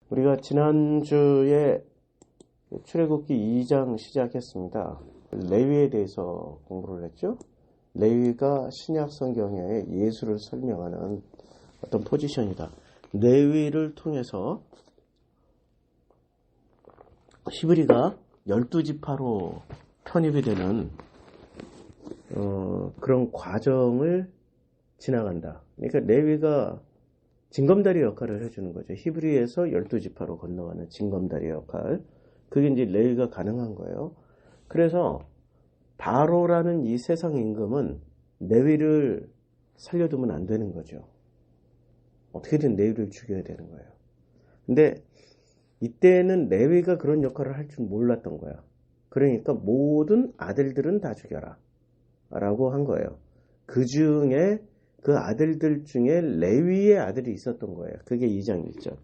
우리가 지난주에 출애굽기 2장 시작했습니다. 레위에 대해서 공부를 했죠. 레위가 신약 성경의 예수를 설명하는 어떤 포지션이다. 레위를 통해서 히브리가 12지파로 편입이 되는 그런 과정을 지나간다. 그러니까 레위가 징검다리 역할을 해주는 거죠. 히브리에서 12지파로 건너가는 징검다리 역할. 그게 이제 레위가 가능한 거예요. 그래서 바로라는 이 세상 임금은 레위를 살려두면 안 되는 거죠. 어떻게든 레위를 죽여야 되는 거예요. 근데 이때는 레위가 그런 역할을 할 줄 몰랐던 거야. 그러니까 모든 아들들은 다 죽여라 라고 한 거예요. 그 아들들 중에 레위의 아들이 있었던 거예요. 그게 2장 1절.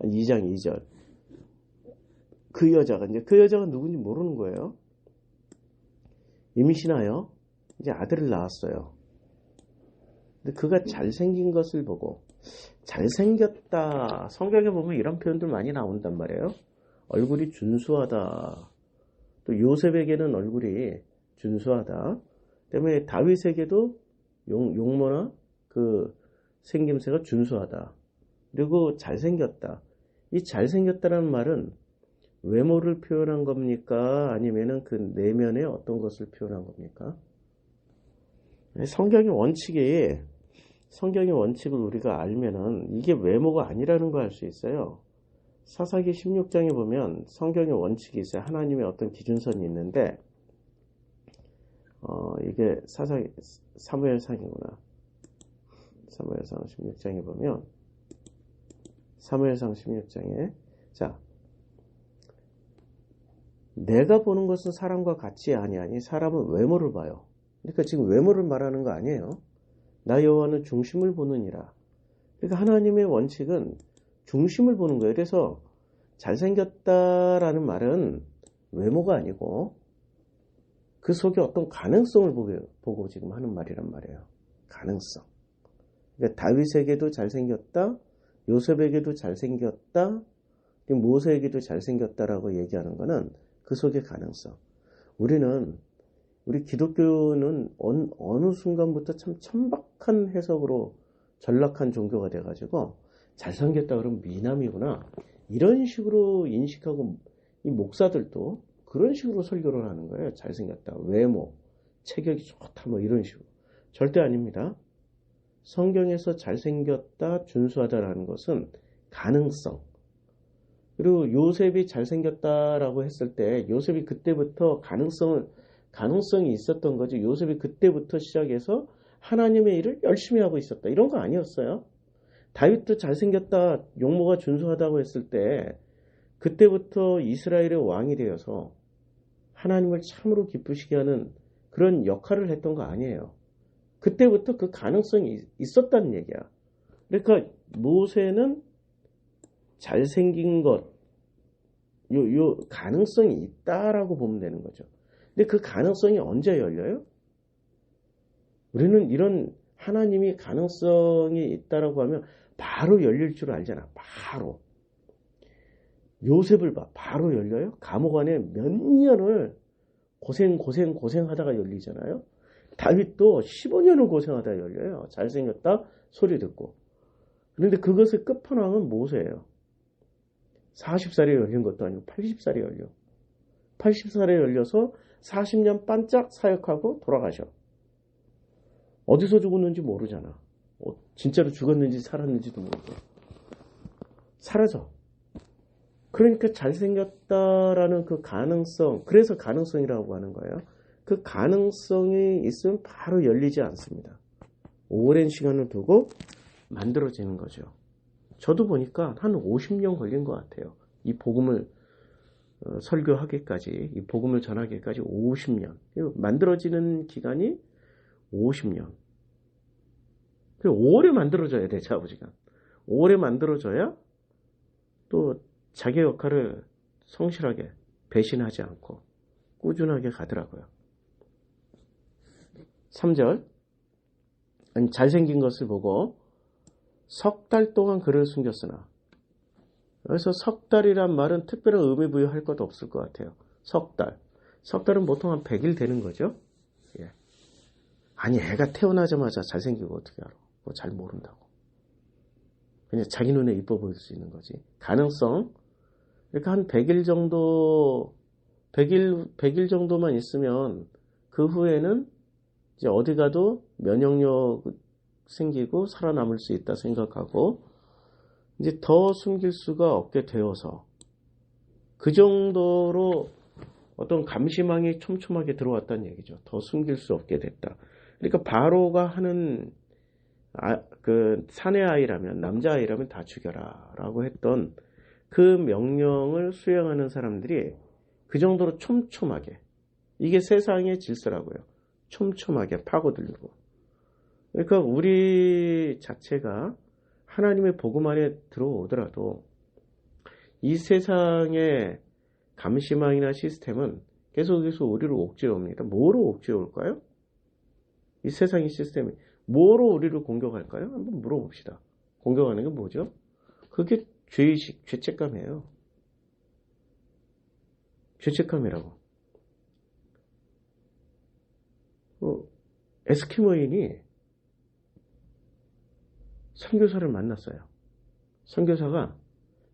2장 2절. 그 여자가 누군지 모르는 거예요. 임신하여 이제 아들을 낳았어요. 근데 그가 잘생긴 것을 보고, 잘생겼다. 성경에 보면 이런 표현들 많이 나온단 말이에요. 얼굴이 준수하다. 또 요셉에게는 얼굴이 준수하다. 때문에 다윗에게도 용모나 그 생김새가 준수하다. 그리고 잘생겼다. 이 잘생겼다는 말은 외모를 표현한 겁니까? 아니면은 그 내면의 어떤 것을 표현한 겁니까? 성경의 원칙을 우리가 알면은 이게 외모가 아니라는 걸 알 수 있어요. 사사기 16장에 보면 성경의 원칙이 있어요. 하나님의 어떤 기준선이 있는데, 이게 사무엘상이구나. 사무엘상 16장에 보면, 사무엘상 16장에, 자, 내가 보는 것은 사람과 같이 아니하니 사람은 외모를 봐요. 그러니까 지금 외모를 말하는 거 아니에요. 나 여호와는 중심을 보느니라. 그러니까 하나님의 원칙은 중심을 보는 거예요. 그래서 잘생겼다라는 말은 외모가 아니고 그 속에 어떤 가능성을 보고 지금 하는 말이란 말이에요. 가능성. 그러니까 다윗에게도 잘생겼다, 요셉에게도 잘생겼다, 모세에게도 잘생겼다라고 얘기하는 거는 그 속의 가능성. 우리 기독교는 어느 순간부터 참 천박한 해석으로 전락한 종교가 돼가지고 잘생겼다 그러면 미남이구나 이런 식으로 인식하고, 이 목사들도 그런 식으로 설교를 하는 거예요. 잘생겼다, 외모, 체격이 좋다 뭐 이런 식으로. 절대 아닙니다. 성경에서 잘생겼다, 준수하다라는 것은 가능성. 그리고 요셉이 잘생겼다라고 했을 때 요셉이 그때부터 가능성이 있었던 거지. 요셉이 그때부터 시작해서 하나님의 일을 열심히 하고 있었다. 이런 거 아니었어요. 다윗도 잘생겼다, 용모가 준수하다고 했을 때 그때부터 이스라엘의 왕이 되어서 하나님을 참으로 기쁘시게 하는 그런 역할을 했던 거 아니에요. 그때부터 그 가능성이 있었다는 얘기야. 그러니까 모세는 잘생긴 것, 요 가능성이 있다라고 보면 되는 거죠. 근데 그 가능성이 언제 열려요? 우리는 이런 하나님이 가능성이 있다라고 하면 바로 열릴 줄 알잖아. 바로. 요셉을 봐. 바로 열려요? 감옥 안에 몇 년을 고생하다가 열리잖아요. 다윗도 15년을 고생하다가 열려요. 잘생겼다 소리 듣고. 그런데 그것의 끝판왕은 모세예요. 40살에 열린 것도 아니고 80살에 열려. 80살에 열려서 40년 반짝 사역하고 돌아가셔. 어디서 죽었는지 모르잖아. 진짜로 죽었는지 살았는지도 모르고. 사라져. 그러니까 잘생겼다라는 그 가능성, 그래서 가능성이라고 하는 거예요. 그 가능성이 있으면 바로 열리지 않습니다. 오랜 시간을 두고 만들어지는 거죠. 저도 보니까 한 50년 걸린 것 같아요. 이 복음을 설교하기까지, 이 복음을 전하기까지 50년. 만들어지는 기간이 50년. 오래 만들어져야 돼, 아버지가. 오래 만들어져야 또 자기 역할을 성실하게 배신하지 않고 꾸준하게 가더라고요. 3절. 잘생긴 것을 보고 석 달 동안 그를 숨겼으나 그래서 석 달이란 말은 특별한 의미 부여할 것도 없을 것 같아요. 석 달. 석 달은 보통 한 100일 되는 거죠. 예. 아니, 애가 태어나자마자 잘생기고 어떻게 알아? 뭐 잘 모른다고. 그냥 자기 눈에 이뻐 보일 수 있는 거지. 가능성. 그러니까 한 100일 정도, 100일 정도만 있으면 그 후에는 이제 어디 가도 면역력 생기고 살아남을 수 있다 생각하고 이제 더 숨길 수가 없게 되어서 그 정도로 어떤 감시망이 촘촘하게 들어왔다는 얘기죠. 더 숨길 수 없게 됐다. 그러니까 바로가 하는 그 사내 아이라면 남자아이라면 다 죽여라 라고 했던 그 명령을 수행하는 사람들이 그 정도로 촘촘하게 이게 세상의 질서라고요. 촘촘하게 파고들고 그러니까 우리 자체가 하나님의 복음 안에 들어오더라도 이 세상의 감시망이나 시스템은 계속해서 우리를 옥죄옵니다. 뭐로 옥죄올까요? 이 세상의 시스템이 뭐로 우리를 공격할까요? 한번 물어봅시다. 공격하는 게 뭐죠? 그게 죄의식, 죄책감이에요. 죄책감이라고. 에스키모인이 선교사를 만났어요. 선교사가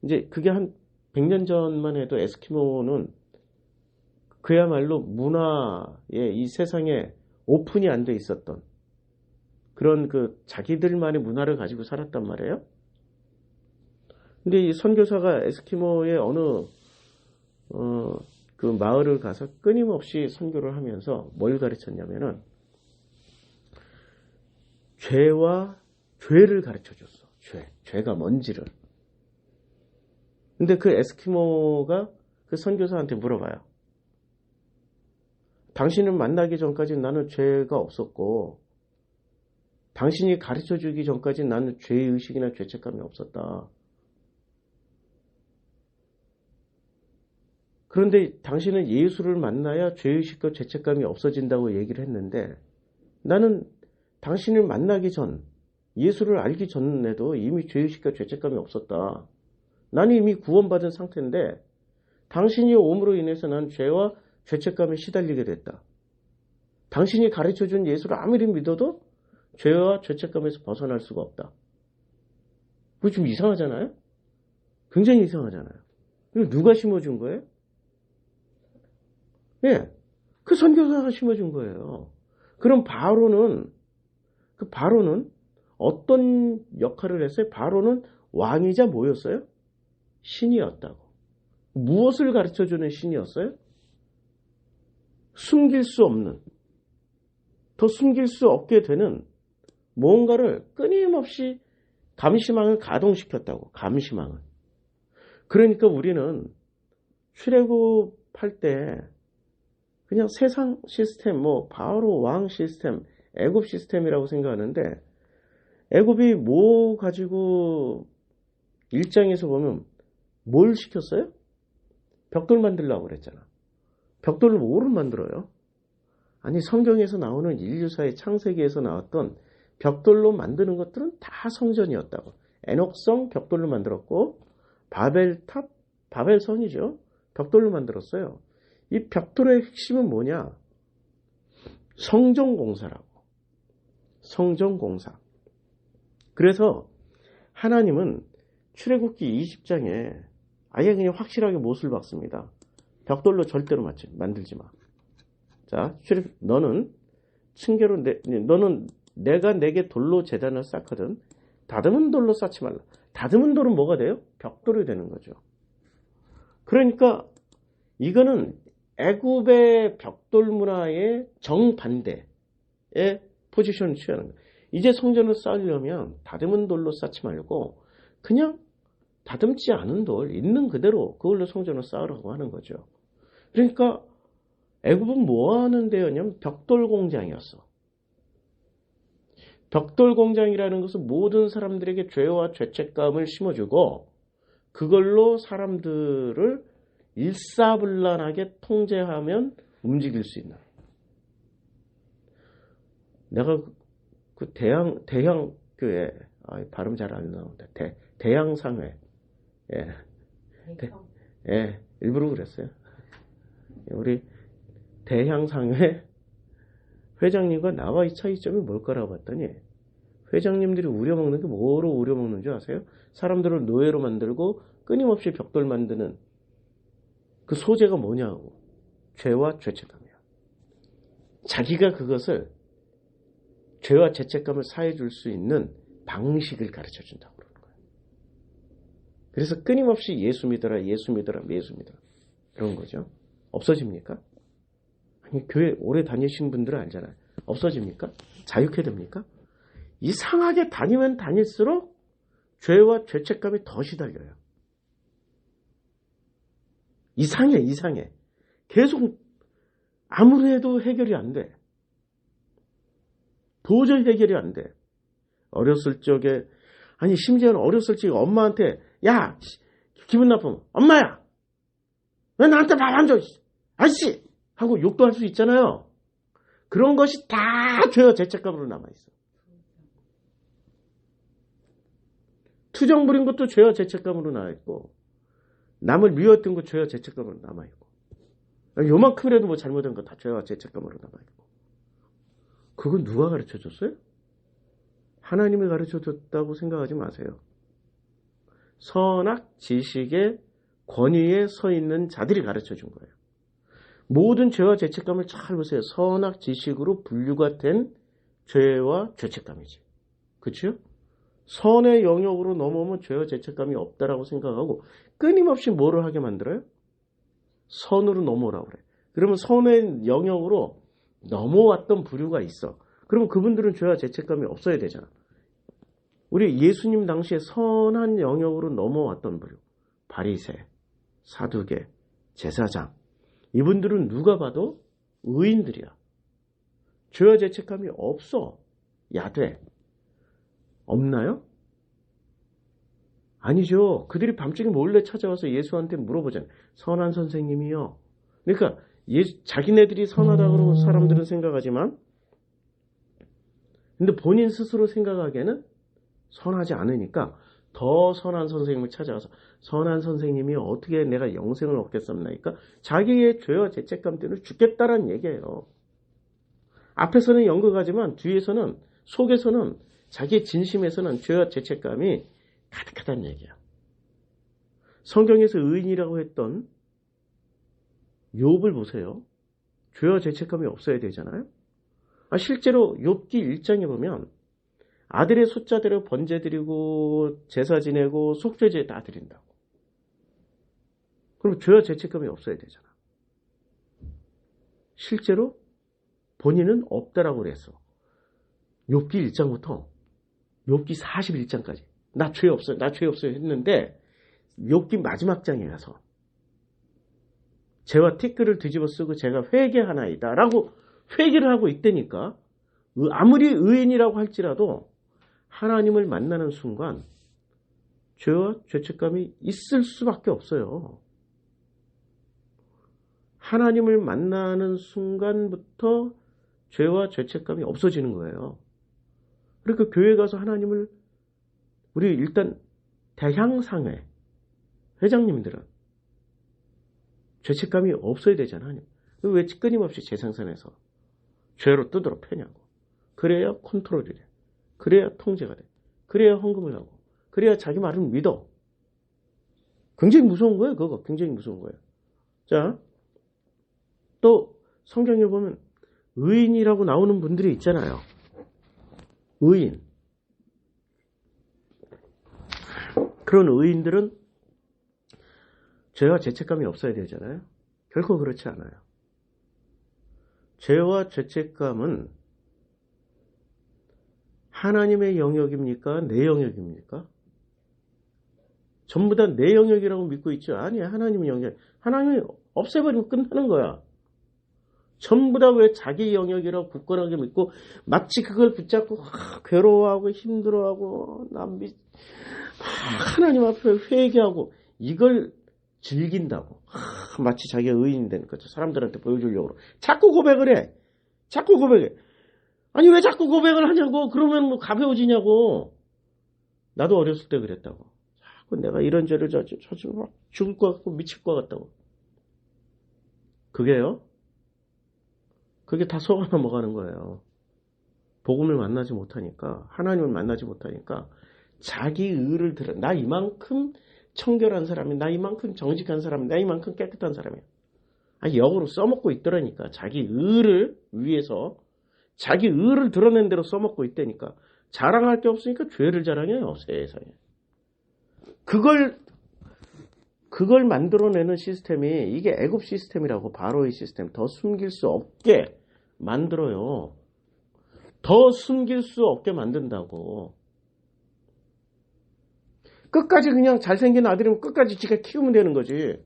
이제 그게 한 100년 전만 해도 에스키모는 그야말로 문화에 이 세상에 오픈이 안 돼 있었던 그런 그 자기들만의 문화를 가지고 살았단 말이에요. 근데 이 선교사가 에스키모의 어느 그 마을을 가서 끊임없이 선교를 하면서 뭘 가르쳤냐면은 죄를 가르쳐 줬어. 죄가 뭔지를. 근데 그 에스키모가 그 선교사한테 물어봐요. 당신을 만나기 전까지 나는 죄가 없었고 당신이 가르쳐 주기 전까지 나는 죄의식이나 죄책감이 없었다. 그런데 당신은 예수를 만나야 죄의식과 죄책감이 없어진다고 얘기를 했는데 나는 당신을 만나기 전, 예수를 알기 전에도 이미 죄의식과 죄책감이 없었다. 나는 이미 구원받은 상태인데 당신이 오므로 인해서 난 죄와 죄책감에 시달리게 됐다. 당신이 가르쳐준 예수를 아무리 믿어도 죄와 죄책감에서 벗어날 수가 없다. 그거 좀 이상하잖아요? 굉장히 이상하잖아요. 이거 누가 심어준 거예요? 예, 그 선교사가 심어준 거예요. 그럼 바로는 어떤 역할을 했어요? 바로는 왕이자 뭐였어요? 신이었다고. 무엇을 가르쳐주는 신이었어요? 숨길 수 없는, 더 숨길 수 없게 되는 뭔가를 끊임없이 감시망을 가동시켰다고. 감시망을. 그러니까 우리는 출애굽할 때 그냥 세상 시스템, 뭐 바로 왕 시스템, 애굽 시스템이라고 생각하는데 애굽이 뭐 가지고 1장에서 보면 뭘 시켰어요? 벽돌 만들라고 그랬잖아. 벽돌을 뭐로 만들어요? 아니 성경에서 나오는 인류사의 창세기에서 나왔던 벽돌로 만드는 것들은 다 성전이었다고. 에녹성 벽돌로 만들었고 바벨탑, 바벨성이죠. 벽돌로 만들었어요. 이 벽돌의 핵심은 뭐냐? 성전공사라고. 성전공사. 그래서 하나님은 출애굽기 20장에 아예 그냥 확실하게 못을 박습니다. 벽돌로 절대로 만들지 마. 자, 너는 층계로 너는 내가 내게 돌로 제단을 쌓거든 다듬은 돌로 쌓지 말라. 다듬은 돌은 뭐가 돼요? 벽돌이 되는 거죠. 그러니까 이거는 애굽의 벽돌 문화의 정반대의 포지션을 취하는 거예요. 이제 성전을 쌓으려면 다듬은 돌로 쌓지 말고 그냥 다듬지 않은 돌 있는 그대로 그걸로 성전을 쌓으라고 하는 거죠. 그러니까 애굽은 뭐 하는 데였냐면 벽돌 공장이었어. 벽돌 공장이라는 것은 모든 사람들에게 죄와 죄책감을 심어주고 그걸로 사람들을 일사불란하게 통제하면 움직일 수 있는. 내가 그 대향교회 발음 잘 안 나오는데 대향상회 예, 일부러 그랬어요. 우리 대향상회 회장님과 나와의 차이점이 뭘까라고 봤더니 회장님들이 우려먹는 게 뭐로 우려먹는 줄 아세요? 사람들을 노예로 만들고 끊임없이 벽돌 만드는 그 소재가 뭐냐고. 죄와 죄책감이야. 자기가 그것을 죄와 죄책감을 사해줄 수 있는 방식을 가르쳐준다고 그러는 거예요. 그래서 끊임없이 예수 믿어라, 예수 믿어라, 예수 믿어라. 그런 거죠. 없어집니까? 아니, 교회 오래 다니신 분들은 알잖아요. 없어집니까? 자유케 됩니까? 이상하게 다니면 다닐수록 죄와 죄책감이 더 시달려요. 이상해. 계속 아무리 해도 해결이 안 돼. 도저히 해결이 안 돼. 어렸을 적에, 아니 심지어는 어렸을 적에 엄마한테 야 기분 나쁘면 엄마야 왜 나한테 말 안 줘 아저씨 하고 욕도 할 수 있잖아요. 그런 것이 다 죄와 죄책감으로 남아있어. 투정 부린 것도 죄와 죄책감으로 남아있고 남을 미웠던 것 죄와 죄책감으로 남아있고 요만큼이라도 뭐 잘못한 거 다 죄와 죄책감으로 남아있고. 그건 누가 가르쳐줬어요? 하나님이 가르쳐줬다고 생각하지 마세요. 선악 지식의 권위에 서 있는 자들이 가르쳐준 거예요. 모든 죄와 죄책감을 잘 보세요. 선악 지식으로 분류가 된 죄와 죄책감이지. 그렇죠? 선의 영역으로 넘어오면 죄와 죄책감이 없다라고 생각하고 끊임없이 뭐를 하게 만들어요? 선으로 넘어오라고 그래. 그러면 선의 영역으로 넘어왔던 부류가 있어. 그러면 그분들은 죄와 죄책감이 없어야 되잖아. 우리 예수님 당시에 선한 영역으로 넘어왔던 부류. 바리새, 사두개, 제사장. 이분들은 누가 봐도 의인들이야. 죄와 죄책감이 없어. 야돼. 없나요? 아니죠. 그들이 밤중에 몰래 찾아와서 예수한테 물어보잖아요. 선한 선생님이요. 그러니까 자기네들이 선하다 그러고 사람들은 생각하지만 근데 본인 스스로 생각하기에는 선하지 않으니까 더 선한 선생님을 찾아와서 선한 선생님이 어떻게 내가 영생을 얻겠습니까? 자기의 죄와 죄책감 때문에 죽겠다라는 얘기예요. 앞에서는 연극하지만 뒤에서는 속에서는 자기의 진심에서는 죄와 죄책감이 가득하다는 얘기야. 성경에서 의인이라고 했던 욥을 보세요. 죄와 죄책감이 없어야 되잖아요. 실제로 욥기 1장에 보면 아들의 숫자대로 번제 드리고 제사 지내고 속죄제 다 드린다고. 그럼 죄와 죄책감이 없어야 되잖아. 실제로 본인은 없다라고 그랬어. 욥기 1장부터 욥기 41장까지 나 죄 없어요. 나 죄 없어요 했는데 욥기 마지막 장에 가서 죄와 티끌을 뒤집어 쓰고 제가 회개하나이다 라고 회개를 하고 있다니까. 아무리 의인이라고 할지라도 하나님을 만나는 순간 죄와 죄책감이 있을 수밖에 없어요. 하나님을 만나는 순간부터 죄와 죄책감이 없어지는 거예요. 그러니까 교회 가서 하나님을 우리 일단 대향상회 회장님들은 죄책감이 없어야 되잖아요. 왜 끊임없이 재생산해서 죄로 뜯으러 패냐고. 그래야 컨트롤이 돼. 그래야 통제가 돼. 그래야 헌금을 하고. 그래야 자기 말을 믿어. 굉장히 무서운 거예요. 그거 굉장히 무서운 거예요. 자, 또 성경에 보면 의인이라고 나오는 분들이 있잖아요. 의인. 그런 의인들은 죄와 죄책감이 없어야 되잖아요. 결코 그렇지 않아요. 죄와 죄책감은 하나님의 영역입니까? 내 영역입니까? 전부 다 내 영역이라고 믿고 있죠. 아니야. 하나님의 영역. 하나님이 없애버리면 끝나는 거야. 전부 다 왜 자기 영역이라고 굳건하게 믿고 마치 그걸 붙잡고 괴로워하고 힘들어하고 하나님 앞에 회개하고 이걸 즐긴다고. 마치 자기가 의인이 되는 거죠. 사람들한테 보여주려고. 자꾸 고백을 해. 자꾸 고백해. 아니 왜 자꾸 고백을 하냐고. 그러면 뭐 가벼워지냐고. 나도 어렸을 때 그랬다고. 자꾸 내가 이런 죄를 저지르고 막 죽을 것 같고 미칠 것 같다고. 그게요? 그게 다 속아 넘어가는 거예요. 복음을 만나지 못하니까, 하나님을 만나지 못하니까 자기 의를 들어. 나 이만큼 청결한 사람이, 나 이만큼 정직한 사람이, 나 이만큼 깨끗한 사람이야. 아니, 역으로 써먹고 있더라니까. 자기 의를 위해서 자기 의를 드러낸 대로 써먹고 있다니까. 자랑할 게 없으니까 죄를 자랑해요, 세상에. 그걸 만들어내는 시스템이, 이게 애굽 시스템이라고, 바로의 시스템. 더 숨길 수 없게 만들어요. 더 숨길 수 없게 만든다고. 끝까지 그냥 잘생긴 아들이면 끝까지 지가 키우면 되는 거지.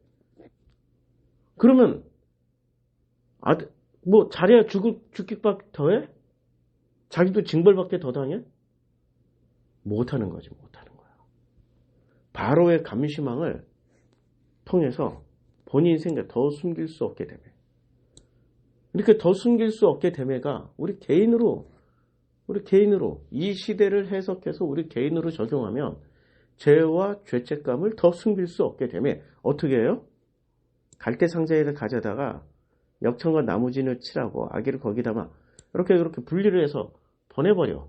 그러면 아들 뭐 잘해야 죽기밖에 더해? 자기도 징벌밖에 더 당해? 못하는 거지, 못하는 거야. 바로의 감시망을 통해서 본인 생각 더 숨길 수 없게 되매. 이렇게 더 숨길 수 없게 되매가 우리 개인으로 이 시대를 해석해서 우리 개인으로 적용하면 죄와 죄책감을 더 숨길 수 없게 되매 어떻게 해요? 갈대 상자에를 가져다가 역청과 나무진을 칠하고 아기를 거기다가 이렇게 분리를 해서 보내버려.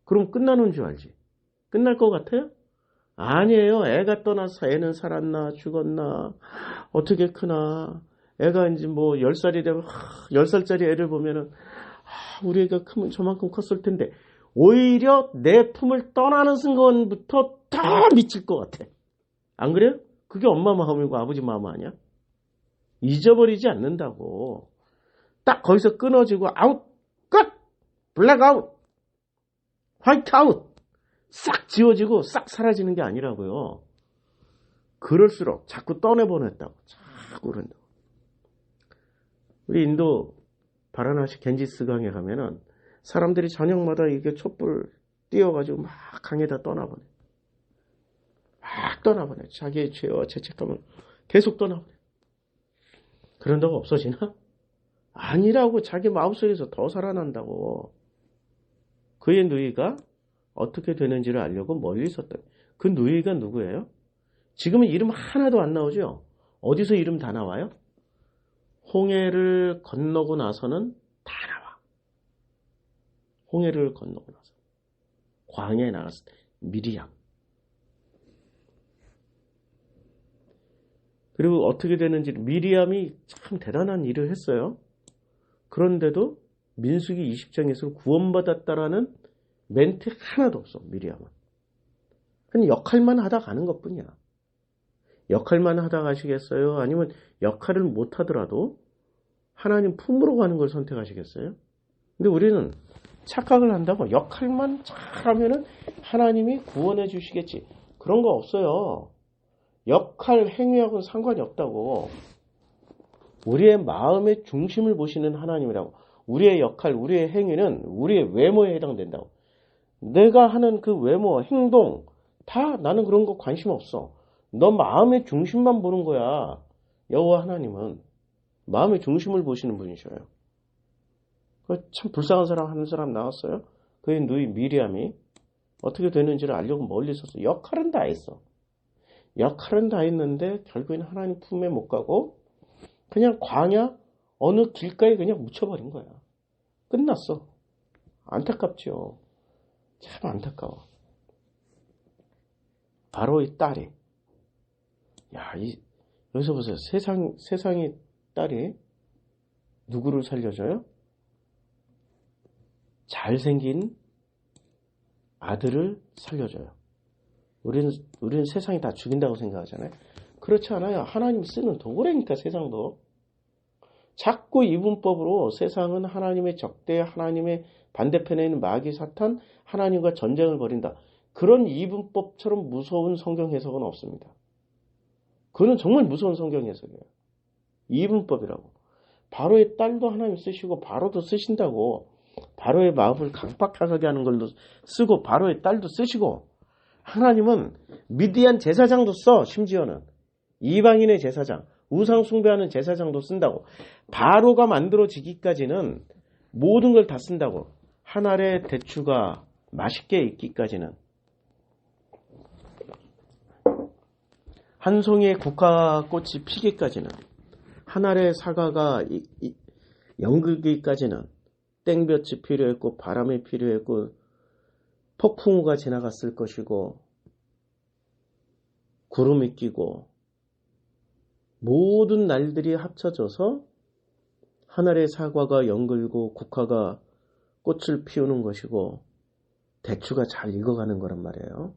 그럼 끝나는 줄 알지? 끝날 것 같아요? 아니에요. 애가 떠나서 애는 살았나 죽었나 어떻게 크나. 애가 이제 뭐 10살이 되면 10살짜리 애를 보면은 우리 애가 크면 저만큼 컸을 텐데 오히려 내 품을 떠나는 순간부터 다 미칠 것 같아. 안 그래요? 그게 엄마 마음이고 아버지 마음 아니야? 잊어버리지 않는다고. 딱 거기서 끊어지고 아웃, 끝, 블랙 아웃, 화이트 아웃 싹 지워지고 싹 사라지는 게 아니라고요. 그럴수록 자꾸 떠내보냈다고. 자꾸 그런다고. 우리 인도 바라나시 겐지스 강에 가면은 사람들이 저녁마다 이게 촛불 띄워가지고 막 강에다 떠나보내. 막 떠나보내. 자기의 죄와 죄책감을 계속 떠나보내. 그런다고 없어지나? 아니라고. 자기 마음속에서 더 살아난다고. 그의 누이가 어떻게 되는지를 알려고 멀리 있었다. 그 누이가 누구예요? 지금은 이름 하나도 안 나오죠? 어디서 이름 다 나와요? 홍해를 건너고 나서는 다 나와. 홍해를 건너고 나서. 광야에 나갔을 때 미리암. 그리고 어떻게 되는지 미리암이 참 대단한 일을 했어요. 그런데도 민수기 20장에서 구원받았다라는 멘트 하나도 없어. 미리암은. 그냥 역할만 하다 가는 것뿐이야. 역할만 하다 가시겠어요? 아니면 역할을 못하더라도 하나님 품으로 가는 걸 선택하시겠어요? 근데 우리는 착각을 한다고 역할만 잘하면은 하나님이 구원해 주시겠지. 그런 거 없어요. 역할, 행위하고는 상관이 없다고. 우리의 마음의 중심을 보시는 하나님이라고. 우리의 역할, 우리의 행위는 우리의 외모에 해당된다고. 내가 하는 그 외모, 행동 다 나는 그런 거 관심 없어. 너 마음의 중심만 보는 거야. 여호와 하나님은 마음의 중심을 보시는 분이셔요. 참 불쌍한 사람 하는 사람 나왔어요. 그의 누이 미리암이 어떻게 되는지를 알려고 멀리 있었어. 역할은 다 했어. 역할은 다 했는데 결국에는 하나님 품에 못 가고 그냥 광야 어느 길가에 그냥 묻혀버린 거야. 끝났어. 안타깝죠. 참 안타까워. 바로의 딸이 여기서 보세요. 세상의 딸이 누구를 살려줘요? 잘생긴 아들을 살려줘요. 우리는 세상이 다 죽인다고 생각하잖아요. 그렇지 않아요. 하나님 쓰는 도구라니까 세상도. 자꾸 이분법으로 세상은 하나님의 적대, 하나님의 반대편에 있는 마귀 사탄, 하나님과 전쟁을 벌인다. 그런 이분법처럼 무서운 성경 해석은 없습니다. 그거는 정말 무서운 성경 해석이에요. 이분법이라고. 바로의 딸도 하나님 쓰시고 바로도 쓰신다고. 바로의 마음을 강박하게 하는 걸로 쓰고 바로의 딸도 쓰시고 하나님은 미디안 제사장도 써. 심지어는 이방인의 제사장, 우상 숭배하는 제사장도 쓴다고. 바로가 만들어지기까지는 모든 걸 다 쓴다고. 한 알의 대추가 맛있게 익기까지는. 한 송이의 국화꽃이 피기까지는, 한 알의 사과가 연글기까지는 땡볕이 필요했고 바람이 필요했고 폭풍우가 지나갔을 것이고 구름이 끼고 모든 날들이 합쳐져서 하늘의 사과가 연글고 국화가 꽃을 피우는 것이고 대추가 잘 익어가는 거란 말이에요.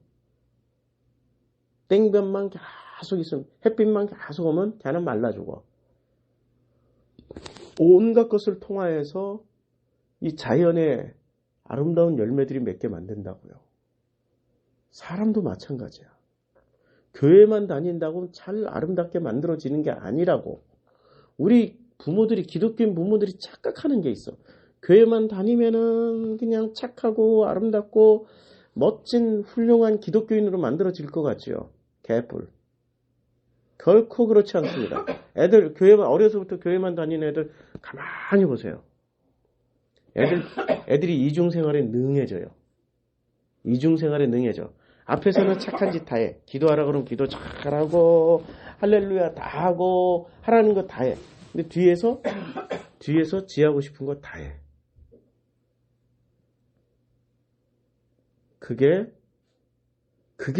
땡볕만 계속 있으면, 햇빛만 계속 오면 걔는 말라 죽어. 온갖 것을 통하여서 이 자연의 아름다운 열매들이 맺게 만든다고요. 사람도 마찬가지야. 교회만 다닌다고 잘 아름답게 만들어지는 게 아니라고. 우리 부모들이, 기독교인 부모들이 착각하는 게 있어. 교회만 다니면은 그냥 착하고 아름답고 멋진 훌륭한 기독교인으로 만들어질 것 같지요. 개뿔. 결코 그렇지 않습니다. 애들 교회만, 어려서부터 교회만 다니는 애들 가만히 보세요. 애들이 이중생활에 능해져요. 이중생활에 능해져. 앞에서는 착한 짓 다 해. 기도하라 그러면 기도 잘하고 할렐루야 다 하고 하라는 거 다 해. 근데 뒤에서 지하고 싶은 거 다 해. 그게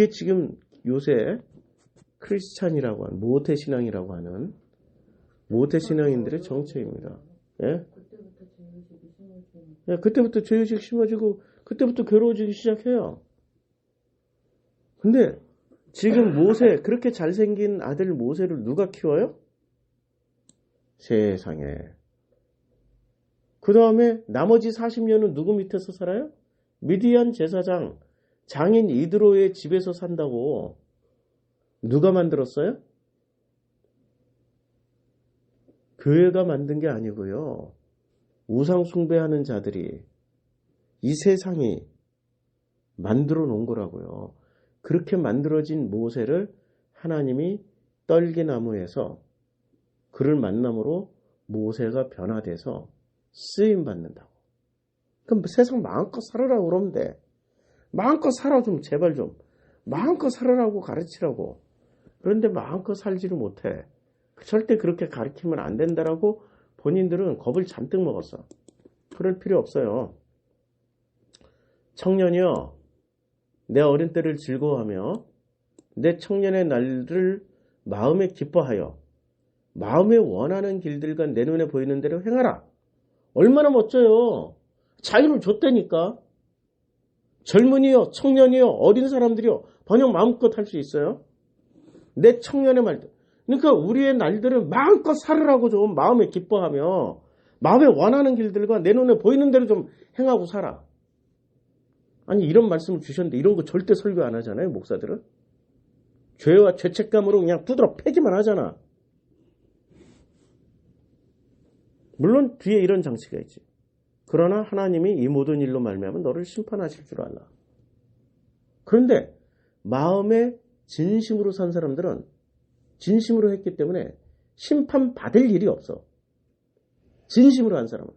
지금 요새 크리스찬이라고 하는, 모태신앙이라고 하는 모태신앙인들의 정체입니다. 예? 그때부터 죄의식 심어지고 그때부터 괴로워지기 시작해요. 근데 지금 모세, 그렇게 잘생긴 아들 모세를 누가 키워요? 세상에. 그 다음에 나머지 40년은 누구 밑에서 살아요? 미디안 제사장, 장인 이드로의 집에서 산다고. 누가 만들었어요? 교회가 만든 게 아니고요. 우상 숭배하는 자들이, 이 세상이 만들어 놓은 거라고요. 그렇게 만들어진 모세를 하나님이 떨기나무에서 그를 만남으로 모세가 변화돼서 쓰임 받는다고. 그럼 세상 마음껏 살아라고 그러면 돼. 마음껏 살아 좀, 제발 좀. 마음껏 살아라고 가르치라고. 그런데 마음껏 살지를 못해. 절대 그렇게 가르치면 안 된다라고 본인들은 겁을 잔뜩 먹었어. 그럴 필요 없어요. 청년이여, 내 어린 때를 즐거워하며 내 청년의 날을 마음에 기뻐하여 마음에 원하는 길들과 내 눈에 보이는 대로 행하라. 얼마나 멋져요. 자유를 줬다니까. 젊은이요, 청년이요, 어린 사람들이요, 번영 마음껏 할 수 있어요. 내 청년의 말들. 그러니까 우리의 날들은 마음껏 살으라고 좀 마음에 기뻐하며 마음에 원하는 길들과 내 눈에 보이는 대로 좀 행하고 살아. 아니, 이런 말씀을 주셨는데 이런 거 절대 설교 안 하잖아요, 목사들은. 죄와 죄책감으로 그냥 두드러 패기만 하잖아. 물론 뒤에 이런 장치가 있지. 그러나 하나님이 이 모든 일로 말미암아 너를 심판하실 줄 알라. 그런데 마음에 진심으로 산 사람들은 진심으로 했기 때문에 심판받을 일이 없어. 진심으로 한 사람은.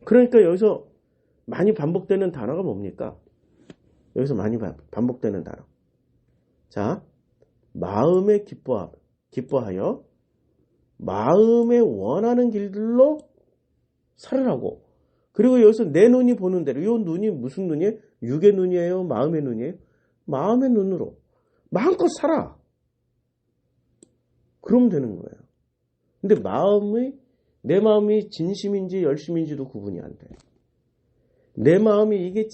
그러니까 여기서 많이 반복되는 단어가 뭡니까? 여기서 많이 반복되는 단어. 자, 마음에 기뻐하여 마음에 원하는 길들로 살으라고. 그리고 여기서 내 눈이 보는 대로, 이 눈이 무슨 눈이에요? 육의 눈이에요? 마음의 눈이에요? 마음의 눈으로 마음껏 살아. 그러면 되는 거예요. 근데 내 마음이 진심인지 열심인지도 구분이 안 돼. 내 마음이 이게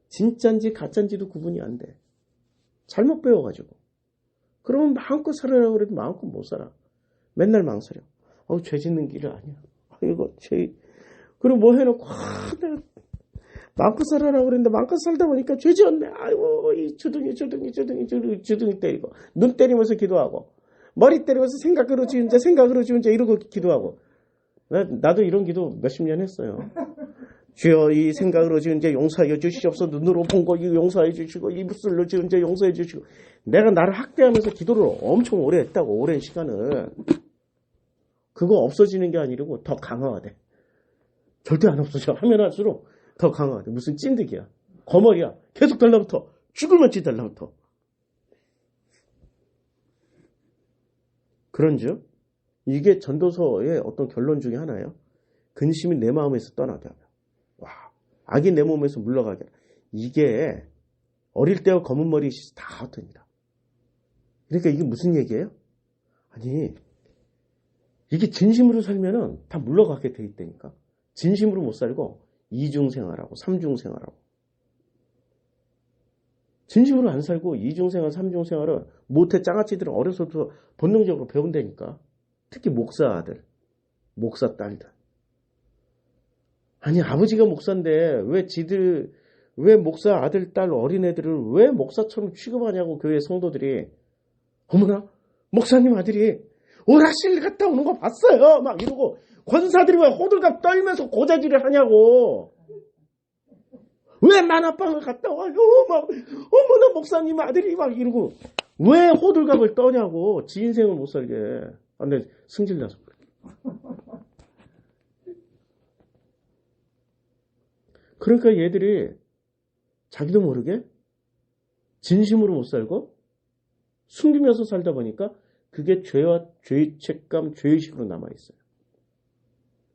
진짜인지 가짜인지도 구분이 안 돼. 잘못 배워가지고. 그러면 마음껏 살아라고 그래도 마음껏 못 살아. 맨날 망설여. 죄 짓는 길이 아니야. 이거 죄. 그리고 뭐 해놓고, 내가 마음껏 살아라고 그랬는데 마음껏 살다 보니까 죄 지었네. 아이고, 이 주둥이 때리고. 눈 때리면서 기도하고. 머리 때리면서 생각으로 지은 자 이러고 기도하고. 나도 이런 기도 몇십 년 했어요. 주여, 이 생각으로 지은 죄 용서해 주시옵소서. 눈으로 본 거 용서해 주시고, 입술로 지은 죄 용서해 주시고. 내가 나를 학대하면서 기도를 엄청 오래 했다고. 오랜 시간을. 그거 없어지는 게 아니고 더 강화돼. 절대 안 없어져. 하면 할수록 더 강화돼. 무슨 찐득이야. 거머리야. 계속 달라붙어. 죽을 만치 달라붙어. 그런즉 이게 전도서의 어떤 결론 중에 하나예요. 근심이 내 마음에서 떠나게 하며 와, 악이 내 몸에서 물러가게 하라. 이게 어릴 때와 검은 머리 다 흩어집니다. 그러니까 이게 무슨 얘기예요? 아니 이게 진심으로 살면은 다 물러가게 돼 있다니까. 진심으로 못 살고 이중생활하고 삼중생활하고 진심으로 안 살고 이중생활 삼중생활을 못해 장아찌들은 어려서부터 본능적으로 배운다니까. 특히 목사 아들 목사 딸들. 아니 아버지가 목사인데 왜 목사 아들 딸 어린애들을 왜 목사처럼 취급하냐고. 교회 성도들이 어머나 목사님 아들이 오락실 갔다 오는 거 봤어요 막 이러고 권사들이 왜 호들갑 떨면서 고자질을 하냐고. 왜 만화방을 갔다 와요 막 어머나 목사님 아들이 막 이러고 왜 호들갑을 떠냐고. 지 인생을 못 살게. 근데 승질나서 그래. 그러니까 얘들이 자기도 모르게 진심으로 못 살고 숨기면서 살다 보니까 그게 죄와 죄책감, 죄의식으로 남아있어요.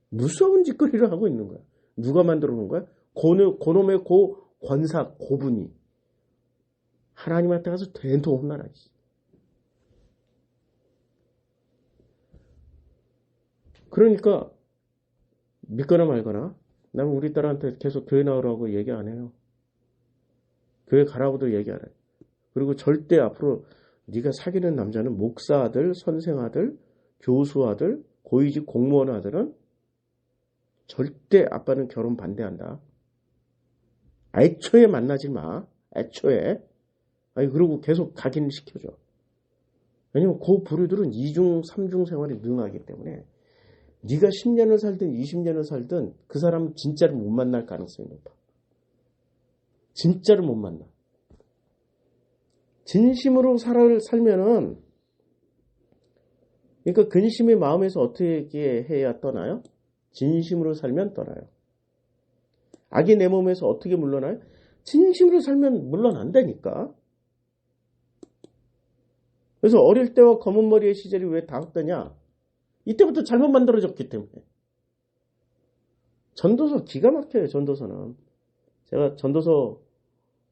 무서운 짓거리를 하고 있는 거야. 누가 만들어 놓은 거야? 고놈의 권사, 고분이. 하나님한테 가서 된통 혼나라. 그러니까 믿거나 말거나 나는 우리 딸한테 계속 교회 나오라고 얘기 안 해요. 교회 가라고도 얘기 안 해요. 그리고 절대 앞으로 네가 사귀는 남자는 목사 아들, 선생 아들, 교수 아들, 고위직 공무원 아들은 절대 아빠는 결혼 반대한다. 애초에 만나지 마. 애초에. 아니 그리고 계속 각인 시켜줘. 왜냐면 그 부류들은 2중, 3중 생활에 능하기 때문에 네가 10년을 살든 20년을 살든 그 사람은 진짜로 못 만날 가능성이 높아. 진짜로 못 만나. 진심으로 살면은 그러니까 근심의 마음에서 어떻게 해야 떠나요? 진심으로 살면 떠나요. 악이 내 몸에서 어떻게 물러나요? 진심으로 살면 물러난다니까. 그래서 어릴 때와 검은 머리의 시절이 왜 다 흩떠냐? 이때부터 잘못 만들어졌기 때문에. 전도서 기가 막혀요. 전도서는. 제가 전도서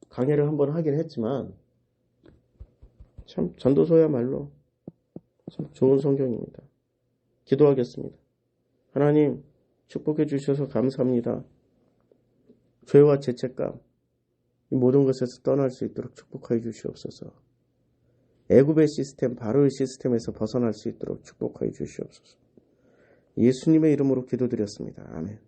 강의를 한번 하긴 했지만 참 전도서야말로 참 좋은 성경입니다. 기도하겠습니다. 하나님 축복해 주셔서 감사합니다. 죄와 죄책감 이 모든 것에서 떠날 수 있도록 축복하여 주시옵소서. 애굽의 시스템, 바로의 시스템에서 벗어날 수 있도록 축복하여 주시옵소서. 예수님의 이름으로 기도드렸습니다. 아멘.